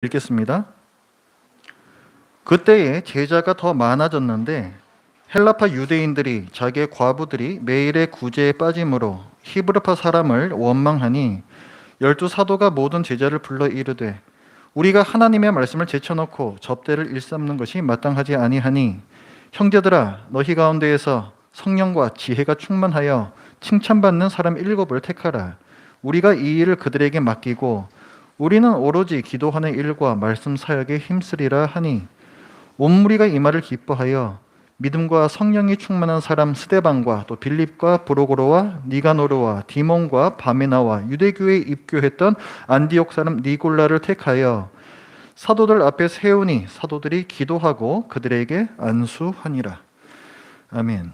읽겠습니다. 그때에 제자가 더 많아졌는데 헬라파 유대인들이 자기의 과부들이 매일의 구제에 빠짐으로 히브리파 사람을 원망하니 12사도가 모든 제자를 불러 이르되 우리가 하나님의 말씀을 제쳐놓고 접대를 일삼는 것이 마땅하지 아니하니 형제들아 너희 가운데에서 성령과 지혜가 충만하여 칭찬받는 사람 7을 택하라. 우리가 이 일을 그들에게 맡기고 우리는 오로지 기도하는 일과 말씀 사역에 힘쓰리라 하니 온 무리가 이 말을 기뻐하여 믿음과 성령이 충만한 사람 스데반과 또 빌립과 브로고로와 니가노르와 디몬과 바메나와 유대교에 입교했던 안디옥 사람 니골라를 택하여 사도들 앞에 세우니 사도들이 기도하고 그들에게 안수하니라. 아멘.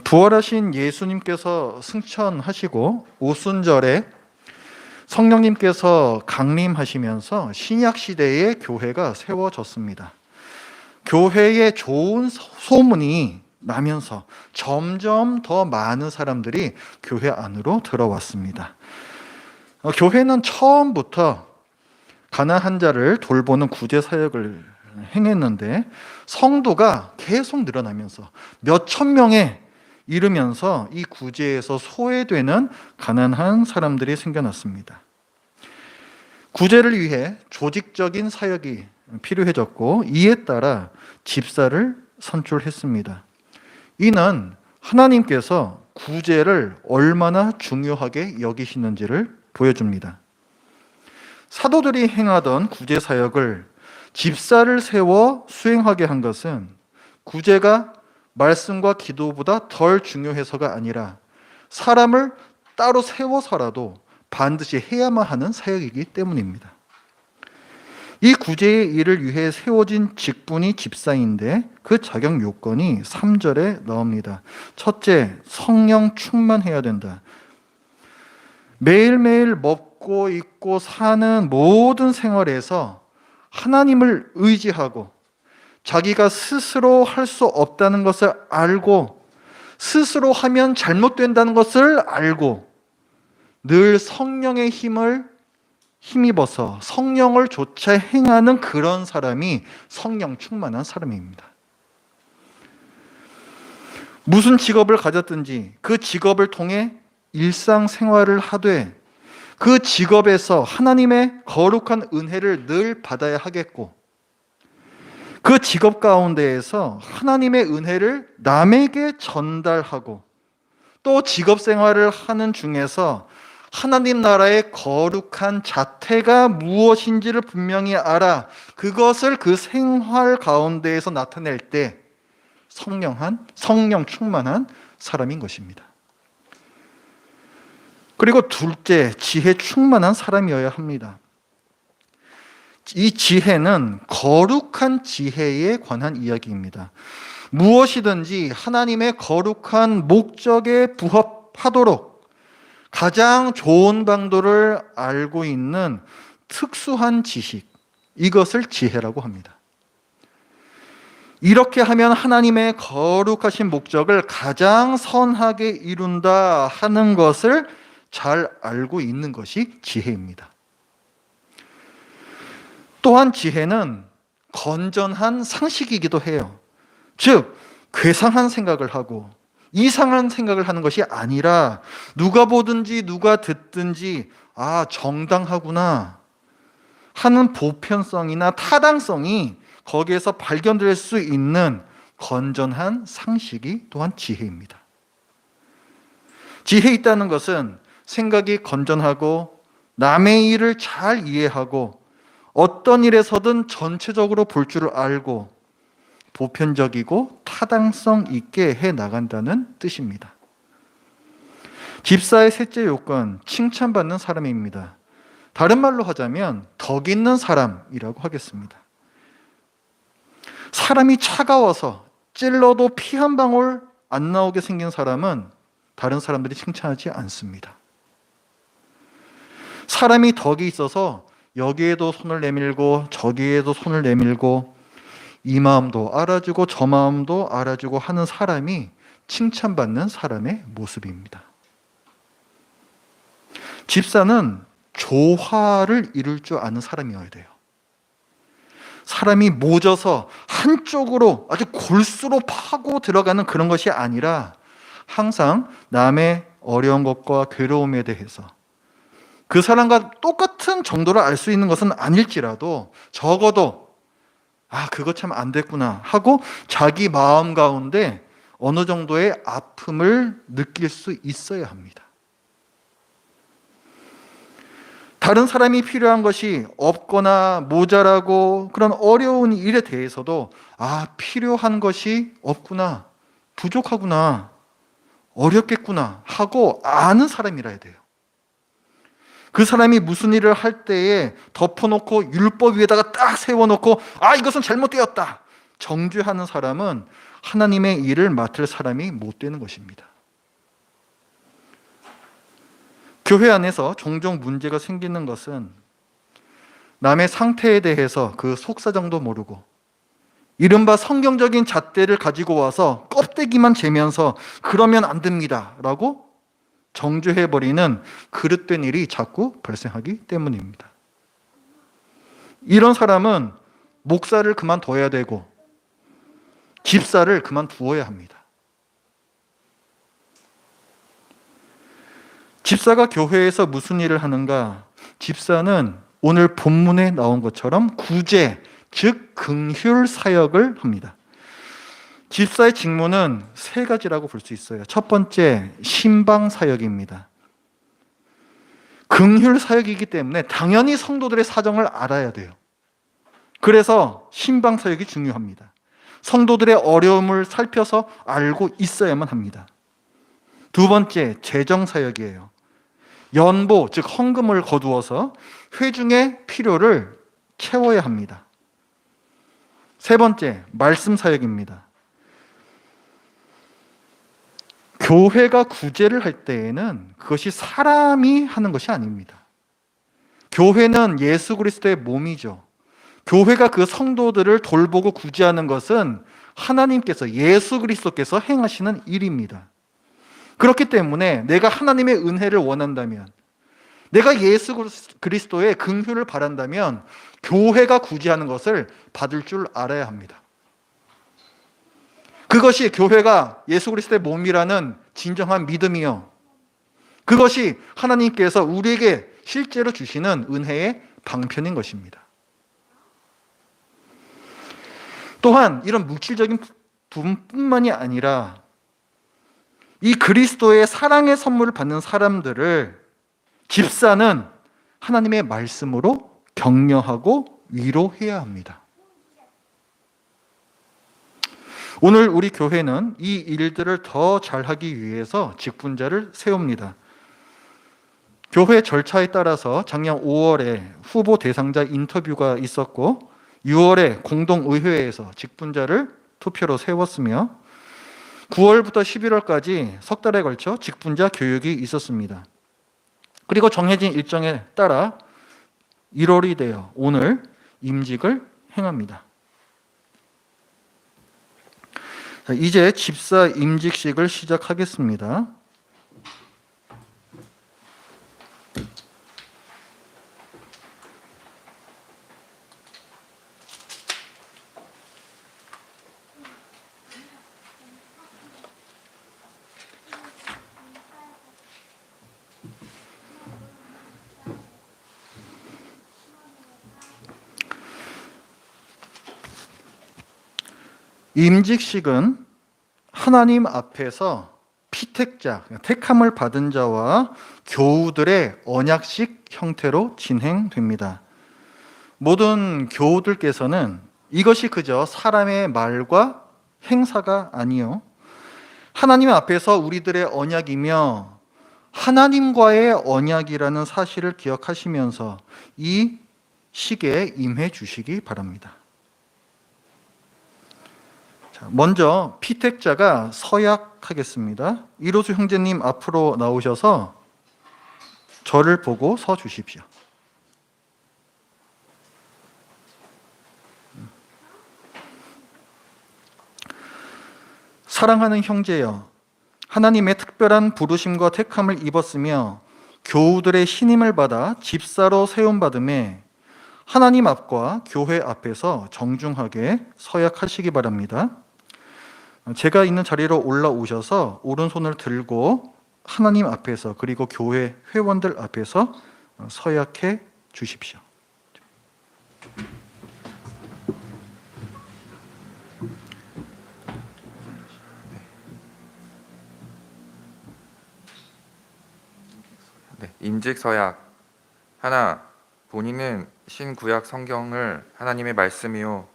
부활하신 예수님께서 승천하시고 오순절에 성령님께서 강림하시면서 신약 시대의 교회가 세워졌습니다. 교회의 좋은 소문이 나면서 점점 더 많은 사람들이 교회 안으로 들어왔습니다. 교회는 처음부터 가난한 자를 돌보는 구제 사역을 행했는데 성도가 계속 늘어나면서 몇천 명에 이르면서 이 구제에서 소외되는 가난한 사람들이 생겨났습니다. 구제를 위해 조직적인 사역이 필요해졌고 이에 따라 집사를 선출했습니다. 이는 하나님께서 구제를 얼마나 중요하게 여기시는지를 보여줍니다. 사도들이 행하던 구제 사역을 집사를 세워 수행하게 한 것은 구제가 말씀과 기도보다 덜 중요해서가 아니라 사람을 따로 세워서라도 반드시 해야만 하는 사역이기 때문입니다. 이 구제의 일을 위해 세워진 직분이 집사인데 그 자격 요건이 3절에 나옵니다. 첫째, 성령 충만해야 된다. 매일매일 먹고 입고 사는 모든 생활에서 하나님을 의지하고 자기가 스스로 할 수 없다는 것을 알고 스스로 하면 잘못된다는 것을 알고 늘 성령의 힘입어서 성령을 조차 행하는 그런 사람이 성령 충만한 사람입니다. 무슨 직업을 가졌든지 그 직업을 통해 일상생활을 하되 그 직업에서 하나님의 거룩한 은혜를 늘 받아야 하겠고 그 직업 가운데에서 하나님의 은혜를 남에게 전달하고 또 직업 생활을 하는 중에서 하나님 나라의 거룩한 자태가 무엇인지를 분명히 알아 그것을 그 생활 가운데에서 나타낼 때 성령 충만한 사람인 것입니다. 그리고 둘째, 지혜 충만한 사람이어야 합니다. 이 지혜는 거룩한 지혜에 관한 이야기입니다. 무엇이든지 하나님의 거룩한 목적에 부합하도록 가장 좋은 방도를 알고 있는 특수한 지식, 이것을 지혜라고 합니다. 이렇게 하면 하나님의 거룩하신 목적을 가장 선하게 이룬다 하는 것을 잘 알고 있는 것이 지혜입니다. 또한 지혜는 건전한 상식이기도 해요. 즉, 괴상한 생각을 하고 이상한 생각을 하는 것이 아니라 누가 보든지 누가 듣든지 정당하구나 하는 보편성이나 타당성이 거기에서 발견될 수 있는 건전한 상식이 또한 지혜입니다. 지혜 있다는 것은 생각이 건전하고 남의 일을 잘 이해하고 어떤 일에서든 전체적으로 볼 줄을 알고 보편적이고 타당성 있게 해 나간다는 뜻입니다. 집사의 셋째 요건, 칭찬받는 사람입니다. 다른 말로 하자면 덕 있는 사람이라고 하겠습니다. 사람이 차가워서 찔러도 피 한 방울 안 나오게 생긴 사람은 다른 사람들이 칭찬하지 않습니다. 사람이 덕이 있어서 여기에도 손을 내밀고 저기에도 손을 내밀고 이 마음도 알아주고 저 마음도 알아주고 하는 사람이 칭찬받는 사람의 모습입니다. 집사는 조화를 이룰 줄 아는 사람이어야 돼요. 사람이 모져서 한쪽으로 아주 골수로 파고 들어가는 그런 것이 아니라 항상 남의 어려운 것과 괴로움에 대해서 그 사람과 똑같은 정도로 알 수 있는 것은 아닐지라도 적어도 그거 참 안 됐구나 하고 자기 마음 가운데 어느 정도의 아픔을 느낄 수 있어야 합니다. 다른 사람이 필요한 것이 없거나 모자라고 그런 어려운 일에 대해서도 필요한 것이 없구나, 부족하구나, 어렵겠구나 하고 아는 사람이라야 돼요. 그 사람이 무슨 일을 할 때에 덮어놓고 율법 위에다가 딱 세워놓고 이것은 잘못되었다 정죄하는 사람은 하나님의 일을 맡을 사람이 못 되는 것입니다. 교회 안에서 종종 문제가 생기는 것은 남의 상태에 대해서 그 속사정도 모르고 이른바 성경적인 잣대를 가지고 와서 껍데기만 재면서 그러면 안 됩니다 라고 정죄해버리는 그릇된 일이 자꾸 발생하기 때문입니다. 이런 사람은 목사를 그만둬야 되고 집사를 그만두어야 합니다. 집사가 교회에서 무슨 일을 하는가? 집사는 오늘 본문에 나온 것처럼 구제, 즉 긍휼 사역을 합니다. 집사의 직무는 세 가지라고 볼 수 있어요. 첫 번째, 신방 사역입니다. 긍휼 사역이기 때문에 당연히 성도들의 사정을 알아야 돼요. 그래서 신방 사역이 중요합니다. 성도들의 어려움을 살펴서 알고 있어야만 합니다. 두 번째, 재정 사역이에요. 연보, 즉 헌금을 거두어서 회중의 필요를 채워야 합니다. 세 번째, 말씀 사역입니다. 교회가 구제를 할 때에는 그것이 사람이 하는 것이 아닙니다. 교회는 예수 그리스도의 몸이죠. 교회가 그 성도들을 돌보고 구제하는 것은 하나님께서, 예수 그리스도께서 행하시는 일입니다. 그렇기 때문에 내가 하나님의 은혜를 원한다면, 내가 예수 그리스도의 긍휼을 바란다면 교회가 구제하는 것을 받을 줄 알아야 합니다. 그것이 교회가 예수 그리스도의 몸이라는 진정한 믿음이요, 그것이 하나님께서 우리에게 실제로 주시는 은혜의 방편인 것입니다. 또한 이런 물질적인 부분뿐만이 아니라 이 그리스도의 사랑의 선물을 받는 사람들을 집사는 하나님의 말씀으로 격려하고 위로해야 합니다. 오늘 우리 교회는 이 일들을 더 잘하기 위해서 직분자를 세웁니다. 교회 절차에 따라서 작년 5월에 후보 대상자 인터뷰가 있었고 6월에 공동의회에서 직분자를 투표로 세웠으며 9월부터 11월까지 석 달에 걸쳐 직분자 교육이 있었습니다. 그리고 정해진 일정에 따라 1월이 되어 오늘 임직을 행합니다. 이제 집사 임직식을 시작하겠습니다. 임직식은 하나님 앞에서 피택자, 택함을 받은 자와 교우들의 언약식 형태로 진행됩니다. 모든 교우들께서는 이것이 그저 사람의 말과 행사가 아니요, 하나님 앞에서 우리들의 언약이며 하나님과의 언약이라는 사실을 기억하시면서 이 식에 임해 주시기 바랍니다. 먼저 피택자가 서약하겠습니다. 이로수 형제님 앞으로 나오셔서 저를 보고 서 주십시오. 사랑하는 형제여, 하나님의 특별한 부르심과 택함을 입었으며 교우들의 신임을 받아 집사로 세움받음에 하나님 앞과 교회 앞에서 정중하게 서약하시기 바랍니다. 제가 있는 자리로 올라오셔서 오른손을 들고 하나님 앞에서 그리고 교회 회원들 앞에서 서약해 주십시오. 네, 임직서약 하나, 본인은 신구약 성경을 하나님의 말씀이요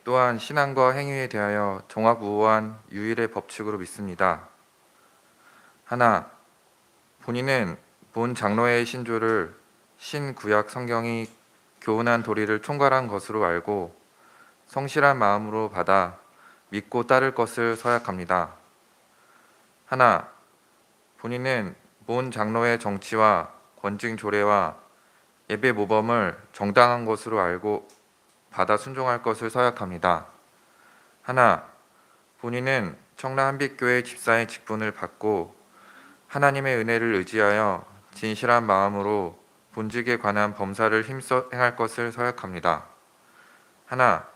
또한 신앙과 행위에 대하여 종합우호한 유일의 법칙으로 믿습니다. 하나, 본인은 본 장로의 신조를 신구약 성경이 교훈한 도리를 총괄한 것으로 알고 성실한 마음으로 받아 믿고 따를 것을 서약합니다. 하나, 본인은 본 장로의 정치와 권징 조례와 예배 모범을 정당한 것으로 알고 받아 순종할 것을 서약합니다. 하나, 본인은 청라 한빛교회 집사의 직분을 받고 하나님의 은혜를 의지하여 진실한 마음으로 본직에 관한 범사를 힘써 행할 것을 서약합니다. 하나,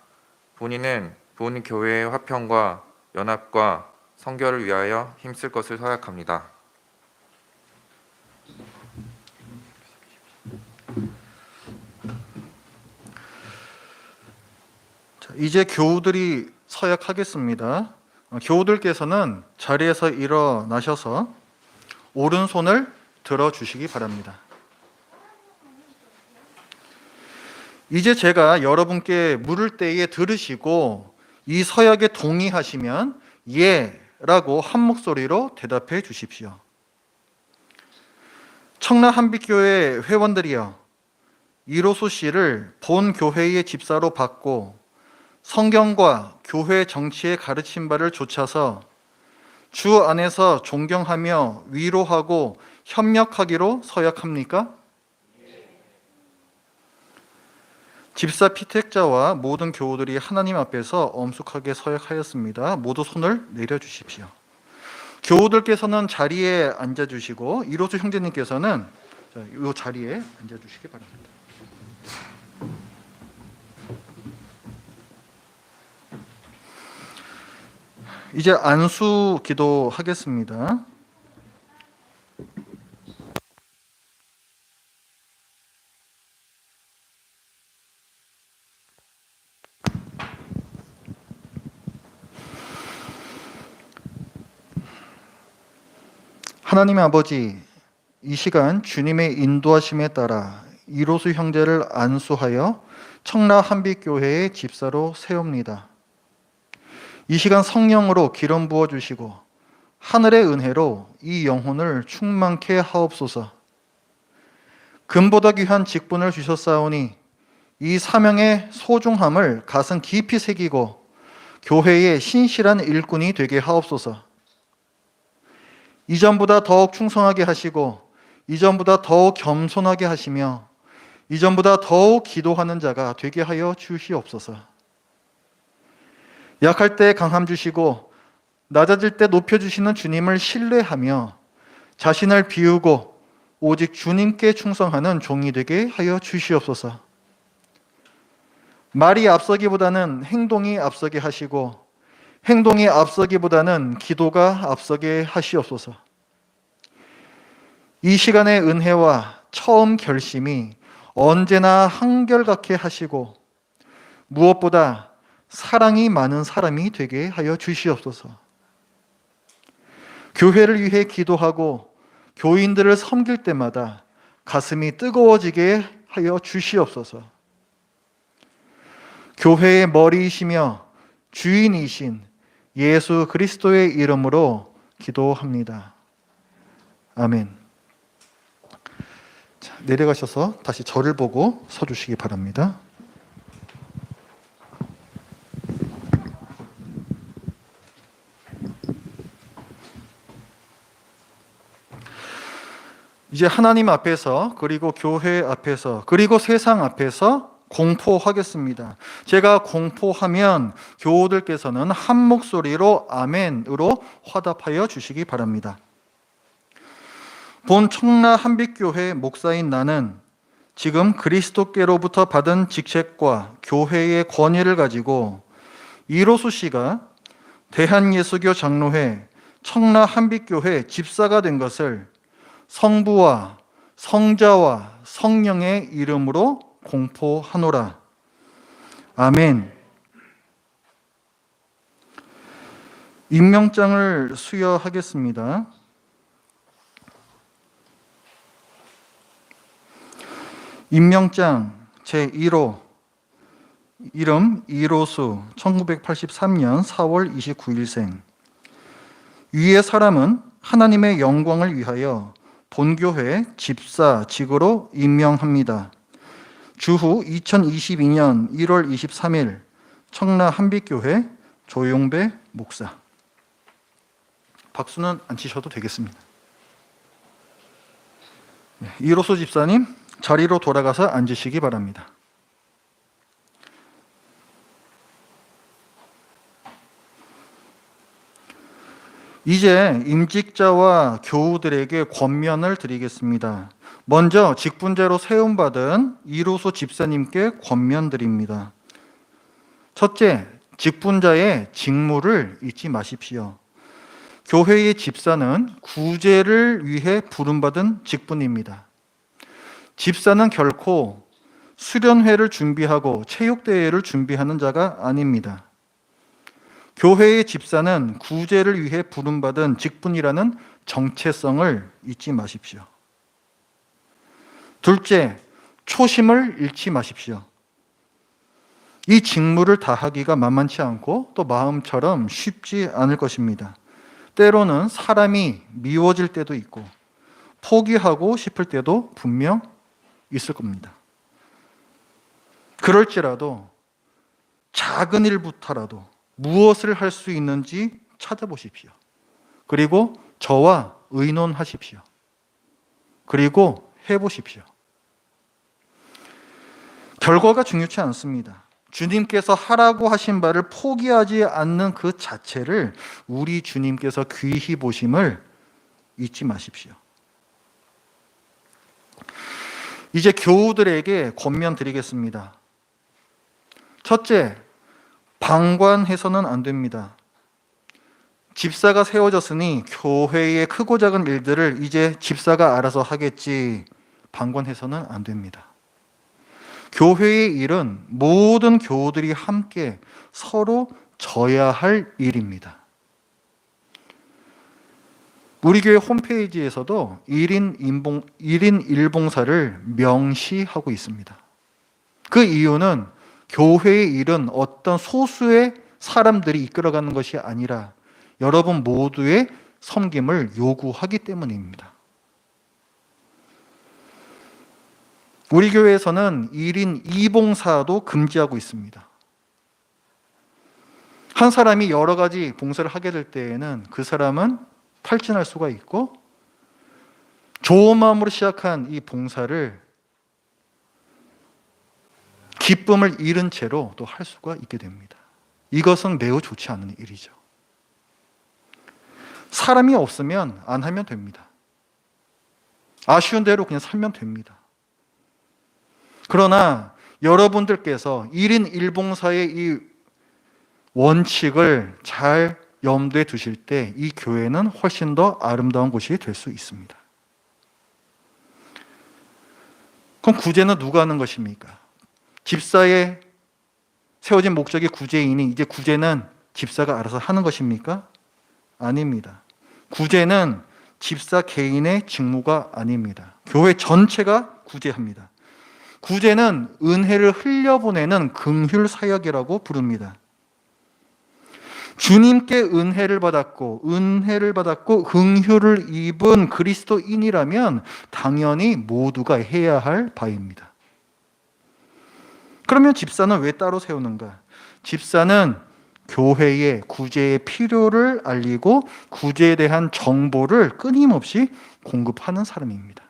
본인은 본 교회의 화평과 연합과 성결을 위하여 힘쓸 것을 서약합니다. 이제 교우들이 서약하겠습니다. 교우들께서는 자리에서 일어나셔서 오른손을 들어주시기 바랍니다. 이제 제가 여러분께 물을 때에 들으시고 이 서약에 동의하시면 예라고 한 목소리로 대답해 주십시오. 청라 한빛교회 회원들이여, 이로수 씨를 본 교회의 집사로 받고 성경과 교회 정치의 가르친 바를 좇아서 주 안에서 존경하며 위로하고 협력하기로 서약합니까? 집사 피택자와 모든 교우들이 하나님 앞에서 엄숙하게 서약하였습니다. 모두 손을 내려주십시오. 교우들께서는 자리에 앉아주시고 이로수 형제님께서는 이 자리에 앉아주시기 바랍니다. 이제 안수 기도하겠습니다. 하나님 아버지, 이 시간 주님의 인도하심에 따라 이로수 형제를 안수하여 청라 한빛교회의 집사로 세웁니다. 이 시간 성령으로 기름 부어주시고 하늘의 은혜로 이 영혼을 충만케 하옵소서. 금보다 귀한 직분을 주셨사오니 이 사명의 소중함을 가슴 깊이 새기고 교회의 신실한 일꾼이 되게 하옵소서. 이전보다 더욱 충성하게 하시고 이전보다 더욱 겸손하게 하시며 이전보다 더욱 기도하는 자가 되게 하여 주시옵소서. 약할 때 강함 주시고 낮아질 때 높여주시는 주님을 신뢰하며 자신을 비우고 오직 주님께 충성하는 종이 되게 하여 주시옵소서. 말이 앞서기보다는 행동이 앞서게 하시고 행동이 앞서기보다는 기도가 앞서게 하시옵소서. 이 시간의 은혜와 처음 결심이 언제나 한결같게 하시고 무엇보다 사랑이 많은 사람이 되게 하여 주시옵소서. 교회를 위해 기도하고 교인들을 섬길 때마다 가슴이 뜨거워지게 하여 주시옵소서. 교회의 머리이시며 주인이신 예수 그리스도의 이름으로 기도합니다. 아멘. 자, 내려가셔서 다시 저를 보고 서주시기 바랍니다. 이제 하나님 앞에서 그리고 교회 앞에서 그리고 세상 앞에서 공포하겠습니다. 제가 공포하면 교우들께서는 한 목소리로 아멘으로 화답하여 주시기 바랍니다. 본 청라 한빛교회 목사인 나는 지금 그리스도께로부터 받은 직책과 교회의 권위를 가지고 이로수 씨가 대한예수교 장로회 청라 한빛교회 집사가 된 것을 성부와 성자와 성령의 이름으로 공포하노라. 아멘. 임명장을 수여하겠습니다. 임명장 제1호 이름 이로수 1983년 4월 29일생. 위의 사람은 하나님의 영광을 위하여 본교회 집사직으로 임명합니다. 주후 2022년 1월 23일 청라 한빛교회 조용배 목사. 박수는 안 치셔도 되겠습니다. 이로수 집사님 자리로 돌아가서 앉으시기 바랍니다. 이제 임직자와 교우들에게 권면을 드리겠습니다. 먼저 직분자로 세움받은 이로수 집사님께 권면드립니다. 첫째, 직분자의 직무를 잊지 마십시오. 교회의 집사는 구제를 위해 부름받은 직분입니다. 집사는 결코 수련회를 준비하고 체육대회를 준비하는 자가 아닙니다. 교회의 집사는 구제를 위해 부름받은 직분이라는 정체성을 잊지 마십시오. 둘째, 초심을 잃지 마십시오. 이 직무를 다하기가 만만치 않고 또 마음처럼 쉽지 않을 것입니다. 때로는 사람이 미워질 때도 있고 포기하고 싶을 때도 분명 있을 겁니다. 그럴지라도 작은 일부터라도 무엇을 할 수 있는지 찾아보십시오. 그리고 저와 의논하십시오. 그리고 해보십시오. 결과가 중요치 않습니다. 주님께서 하라고 하신 바를 포기하지 않는 그 자체를 우리 주님께서 귀히 보심을 잊지 마십시오. 이제 교우들에게 권면 드리겠습니다. 첫째, 방관해서는 안 됩니다. 집사가 세워졌으니 교회의 크고 작은 일들을 이제 집사가 알아서 하겠지, 방관해서는 안 됩니다. 교회의 일은 모든 교우들이 함께 서로 져야 할 일입니다. 우리 교회 홈페이지에서도 1인 1봉사를 명시하고 있습니다. 그 이유는 교회의 일은 어떤 소수의 사람들이 이끌어가는 것이 아니라 여러분 모두의 섬김을 요구하기 때문입니다. 우리 교회에서는 1인 2봉사도 금지하고 있습니다. 한 사람이 여러 가지 봉사를 하게 될 때에는 그 사람은 탈진할 수가 있고 좋은 마음으로 시작한 이 봉사를 기쁨을 잃은 채로 또 할 수가 있게 됩니다. 이것은 매우 좋지 않은 일이죠. 사람이 없으면 안 하면 됩니다. 아쉬운 대로 그냥 살면 됩니다. 그러나 여러분들께서 1인 1봉사의 이 원칙을 잘 염두에 두실 때 이 교회는 훨씬 더 아름다운 곳이 될 수 있습니다. 그럼 구제는 누가 하는 것입니까? 집사의 세워진 목적이 구제이니 이제 구제는 집사가 알아서 하는 것입니까? 아닙니다. 구제는 집사 개인의 직무가 아닙니다. 교회 전체가 구제합니다. 구제는 은혜를 흘려보내는 긍휼 사역이라고 부릅니다. 주님께 은혜를 받았고 긍휼을 입은 그리스도인이라면 당연히 모두가 해야 할 바입니다. 그러면 집사는 왜 따로 세우는가? 집사는 교회의 구제의 필요를 알리고 구제에 대한 정보를 끊임없이 공급하는 사람입니다.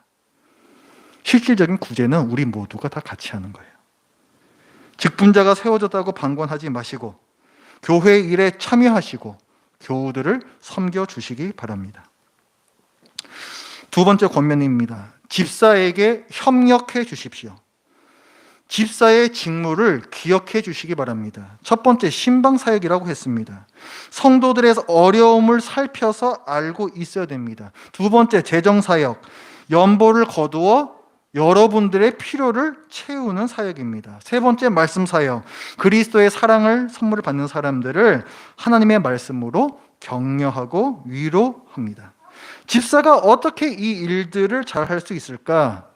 실질적인 구제는 우리 모두가 다 같이 하는 거예요. 직분자가 세워졌다고 방관하지 마시고 교회 일에 참여하시고 교우들을 섬겨주시기 바랍니다. 두 번째 권면입니다. 집사에게 협력해 주십시오. 집사의 직무를 기억해 주시기 바랍니다. 첫 번째, 신방사역이라고 했습니다. 성도들의 어려움을 살펴서 알고 있어야 됩니다. 두 번째, 재정사역, 연보를 거두어 여러분들의 필요를 채우는 사역입니다. 세 번째, 말씀사역, 그리스도의 사랑을 선물을 받는 사람들을 하나님의 말씀으로 격려하고 위로합니다. 집사가 어떻게 이 일들을 잘 할 수 있을까?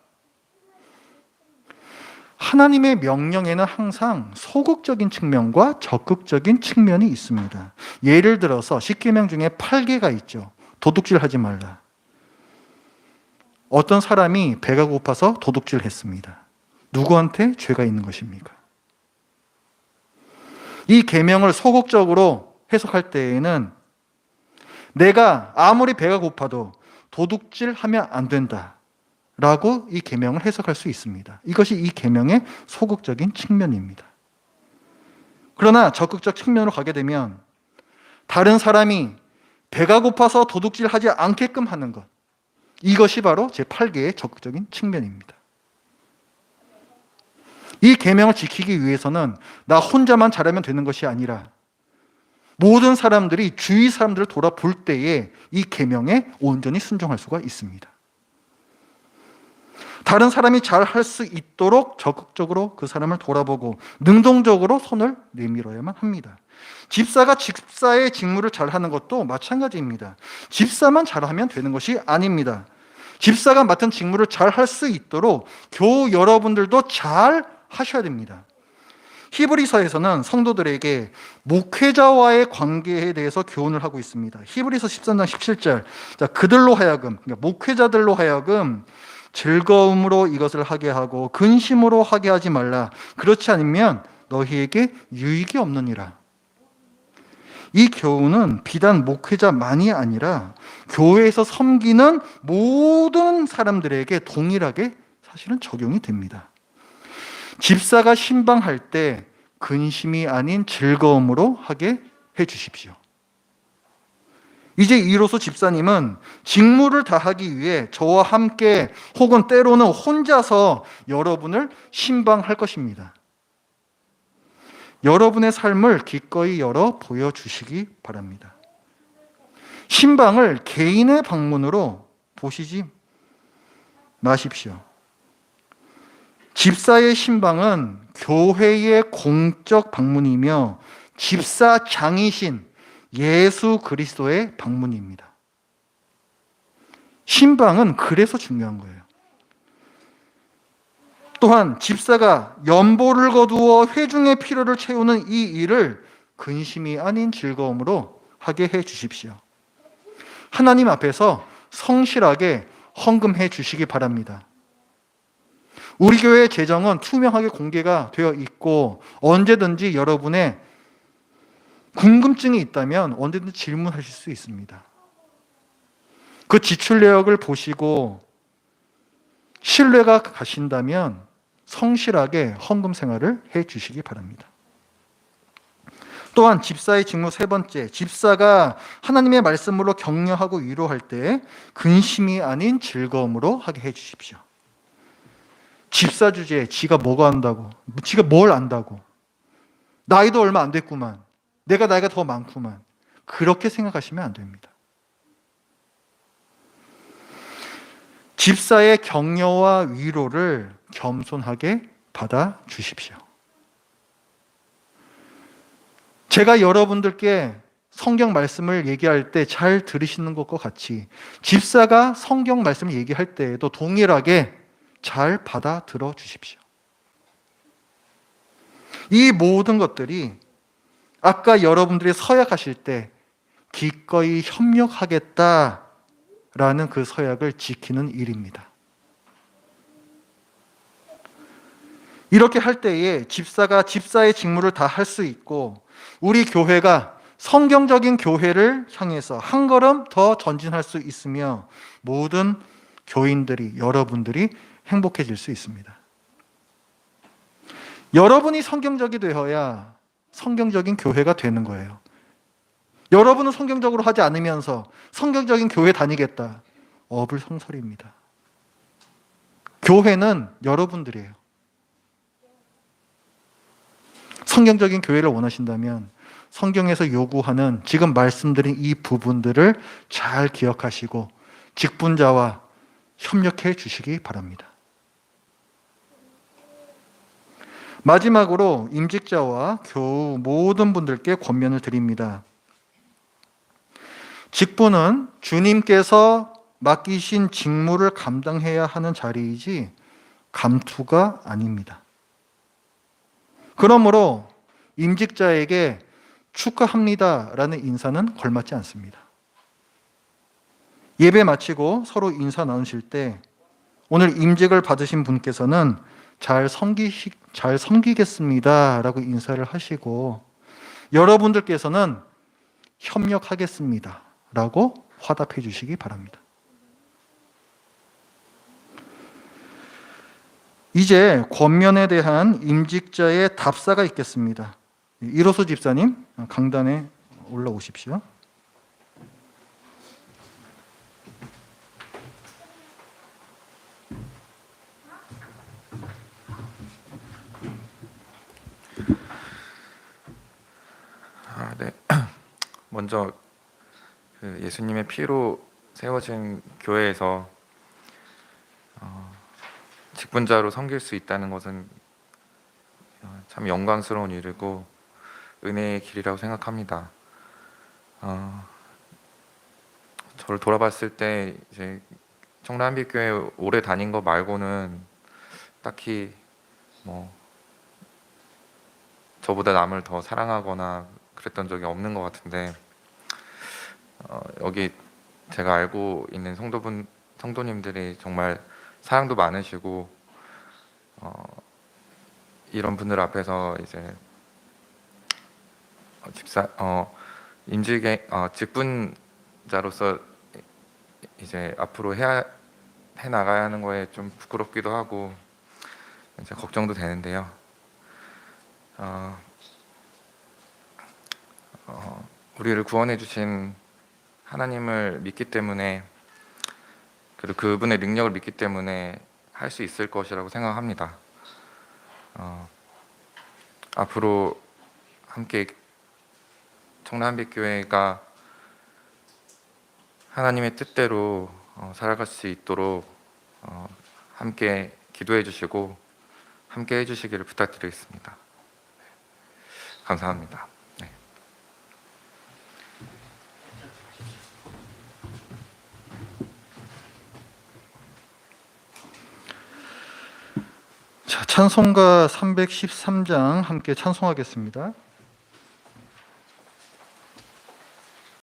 하나님의 명령에는 항상 소극적인 측면과 적극적인 측면이 있습니다. 예를 들어서 10계명 중에 8개가 있죠. 도둑질하지 말라. 어떤 사람이 배가 고파서 도둑질했습니다. 누구한테 죄가 있는 것입니까? 이 계명을 소극적으로 해석할 때에는 내가 아무리 배가 고파도 도둑질하면 안 된다 라고 이 계명을 해석할 수 있습니다. 이것이 이 계명의 소극적인 측면입니다. 그러나 적극적 측면으로 가게 되면 다른 사람이 배가 고파서 도둑질하지 않게끔 하는 것, 이것이 바로 제8계의 적극적인 측면입니다. 이 계명을 지키기 위해서는 나 혼자만 잘하면 되는 것이 아니라 모든 사람들이 주위 사람들을 돌아볼 때에 이 계명에 온전히 순종할 수가 있습니다. 다른 사람이 잘 할 수 있도록 적극적으로 그 사람을 돌아보고 능동적으로 손을 내밀어야만 합니다. 집사가 집사의 직무를 잘하는 것도 마찬가지입니다. 집사만 잘하면 되는 것이 아닙니다. 집사가 맡은 직무를 잘 할 수 있도록 교우 여러분들도 잘 하셔야 됩니다. 히브리서에서는 성도들에게 목회자와의 관계에 대해서 교훈을 하고 있습니다. 히브리서 13장 17절, 그들로 하여금, 그러니까 목회자들로 하여금 즐거움으로 이것을 하게 하고 근심으로 하게 하지 말라. 그렇지 않으면 너희에게 유익이 없느니라. 이 교훈은 비단 목회자만이 아니라 교회에서 섬기는 모든 사람들에게 동일하게 사실은 적용이 됩니다. 집사가 신방할 때 근심이 아닌 즐거움으로 하게 해 주십시오. 이제 이로써 집사님은 직무를 다하기 위해 저와 함께 혹은 때로는 혼자서 여러분을 신방할 것입니다. 여러분의 삶을 기꺼이 열어 보여주시기 바랍니다. 신방을 개인의 방문으로 보시지 마십시오. 집사의 신방은 교회의 공적 방문이며 집사장이신 예수 그리스도의 방문입니다. 신방은 그래서 중요한 거예요. 또한 집사가 연보를 거두어 회중의 필요를 채우는 이 일을 근심이 아닌 즐거움으로 하게 해 주십시오. 하나님 앞에서 성실하게 헌금해 주시기 바랍니다. 우리 교회의 재정은 투명하게 공개가 되어 있고 언제든지 여러분의 궁금증이 있다면 언제든지 질문하실 수 있습니다. 그 지출 내역을 보시고 신뢰가 가신다면 성실하게 헌금 생활을 해 주시기 바랍니다. 또한 집사의 직무 세 번째, 집사가 하나님의 말씀으로 격려하고 위로할 때 근심이 아닌 즐거움으로 하게 해 주십시오. 집사 주제에 지가 뭐가 안다고, 지가 뭘 안다고, 나이도 얼마 안 됐구만, 내가 나이가 더 많구만, 그렇게 생각하시면 안 됩니다. 집사의 격려와 위로를 겸손하게 받아 주십시오. 제가 여러분들께 성경 말씀을 얘기할 때 잘 들으시는 것과 같이 집사가 성경 말씀을 얘기할 때에도 동일하게 잘 받아 들어 주십시오. 이 모든 것들이 아까 여러분들이 서약하실 때 기꺼이 협력하겠다라는 그 서약을 지키는 일입니다. 이렇게 할 때에 집사가 집사의 직무를 다 할 수 있고 우리 교회가 성경적인 교회를 향해서 한 걸음 더 전진할 수 있으며 모든 교인들이, 여러분들이 행복해질 수 있습니다. 여러분이 성경적이 되어야 성경적인 교회가 되는 거예요. 여러분은 성경적으로 하지 않으면서 성경적인 교회 다니겠다. 어불성설입니다. 교회는 여러분들이에요. 성경적인 교회를 원하신다면 성경에서 요구하는 지금 말씀드린 이 부분들을 잘 기억하시고 직분자와 협력해 주시기 바랍니다. 마지막으로 임직자와 교우 모든 분들께 권면을 드립니다. 직분은 주님께서 맡기신 직무를 감당해야 하는 자리이지 감투가 아닙니다. 그러므로 임직자에게 축하합니다라는 인사는 걸맞지 않습니다. 예배 마치고 서로 인사 나누실 때 오늘 임직을 받으신 분께서는 잘 섬기겠습니다라고 인사를 하시고 여러분들께서는 협력하겠습니다라고 화답해 주시기 바랍니다. 이제 권면에 대한 임직자의 답사가 있겠습니다. 이로소 집사님 강단에 올라오십시오. 네. 먼저 그 예수님의 피로 세워진 교회에서 직분자로 섬길 수 있다는 것은 참 영광스러운 일이고 은혜의 길이라고 생각합니다. 저를 돌아봤을 때 이제 청라한빛교회 오래 다닌 거 말고는 딱히 뭐 저보다 남을 더 사랑하거나 그랬던 적이 없는 것 같은데 여기 제가 알고 있는 성도님들이 정말 사랑도 많으시고 이런 분들 앞에서 이제 직분자로서 이제 앞으로 해 나가야 하는 거에 좀 부끄럽기도 하고 이제 걱정도 되는데요. 우리를 구원해 주신 하나님을 믿기 때문에 그리고 그분의 능력을 믿기 때문에 할 수 있을 것이라고 생각합니다. 앞으로 함께 청라한빛교회가 하나님의 뜻대로 살아갈 수 있도록 함께 기도해 주시고 함께 해주시기를 부탁드리겠습니다. 감사합니다. 네. 자, 찬송가 313장 함께 찬송하겠습니다.